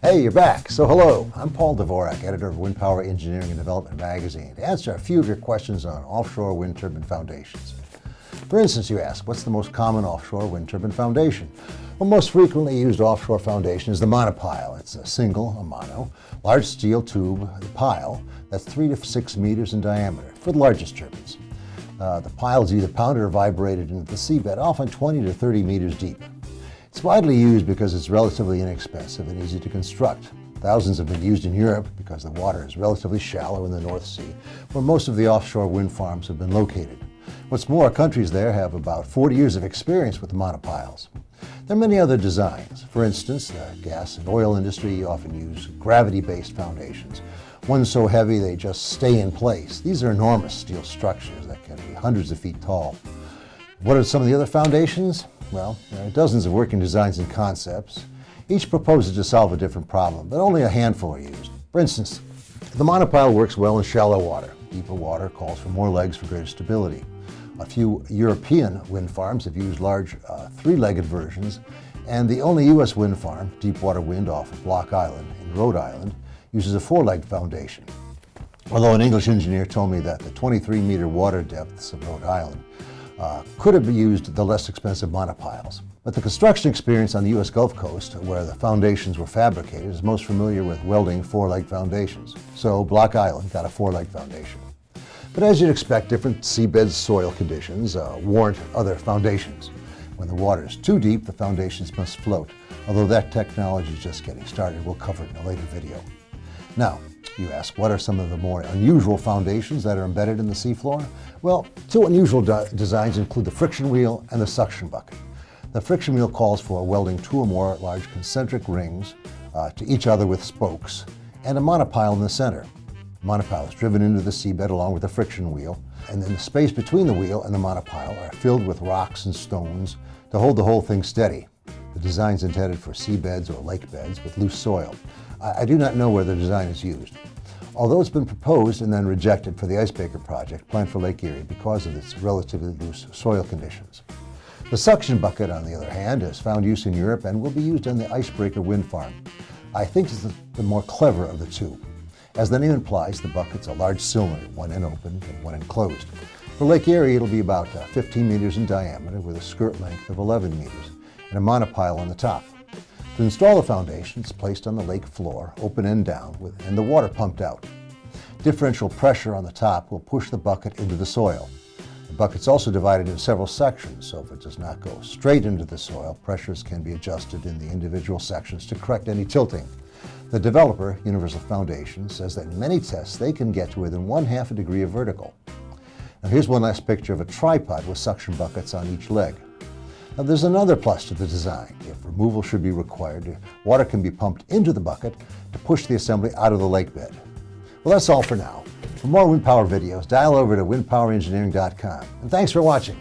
Hey, you're back. So hello, I'm Paul Dvorak, editor of Windpower Engineering and Development magazine, to answer a few of your questions on offshore wind turbine foundations. For instance, you ask, what's the most common offshore wind turbine foundation? Well, most frequently used offshore foundation is the monopile. It's a mono, large steel tube, the pile, that's 3 to 6 meters in diameter for the largest turbines. The pile is either pounded or vibrated into the seabed, often 20 to 30 meters deep. It's widely used because it's relatively inexpensive and easy to construct. Thousands have been used in Europe because the water is relatively shallow in the North Sea, where most of the offshore wind farms have been located. What's more, countries there have about 40 years of experience with monopiles. There are many other designs. For instance, the gas and oil industry often use gravity-based foundations. Ones so heavy they just stay in place. These are enormous steel structures that can be hundreds of feet tall. What are some of the other foundations? Well, there are dozens of working designs and concepts. Each proposes to solve a different problem, but only a handful are used. For instance, the monopile works well in shallow water. Deeper water calls for more legs for greater stability. A few European wind farms have used large three-legged versions, and the only U.S. wind farm, Deepwater Wind off of Block Island in Rhode Island, uses a four-legged foundation. Although an English engineer told me that the 23-meter water depths of Rhode Island could have used the less expensive monopiles. But the construction experience on the U.S. Gulf Coast, where the foundations were fabricated, is most familiar with welding four-leg foundations. So Block Island got a four-leg foundation. But as you'd expect, different seabed soil conditions warrant other foundations. When the water is too deep, the foundations must float. Although that technology is just getting started, we'll cover it in a later video. Now, you ask, what are some of the more unusual foundations that are embedded in the seafloor? Well, two unusual designs include the friction wheel and the suction bucket. The friction wheel calls for welding two or more large concentric rings to each other with spokes, and a monopile in the center. The monopile is driven into the seabed along with the friction wheel, and then the space between the wheel and the monopile are filled with rocks and stones to hold the whole thing steady. The design is intended for seabeds or lake beds with loose soil. I do not know where the design is used, although it's been proposed and then rejected for the Icebreaker project planned for Lake Erie because of its relatively loose soil conditions. The suction bucket, on the other hand, has found use in Europe and will be used on the Icebreaker wind farm. I think it's the more clever of the two. As the name implies, the bucket's a large cylinder, one end open and one end closed. For Lake Erie, it'll be about 15 meters in diameter with a skirt length of 11 meters and a monopile on the top. To install the foundation, it's placed on the lake floor, open end down, and the water pumped out. Differential pressure on the top will push the bucket into the soil. The bucket's also divided into several sections, so if it does not go straight into the soil, pressures can be adjusted in the individual sections to correct any tilting. The developer, Universal Foundation, says that in many tests they can get to within 1/2 a degree of vertical. Now here's one last picture of a tripod with suction buckets on each leg. Now there's another plus to the design. If removal should be required, water can be pumped into the bucket to push the assembly out of the lake bed. Well, that's all for now. For more Windpower videos, dial over to windpowerengineering.com. And thanks for watching.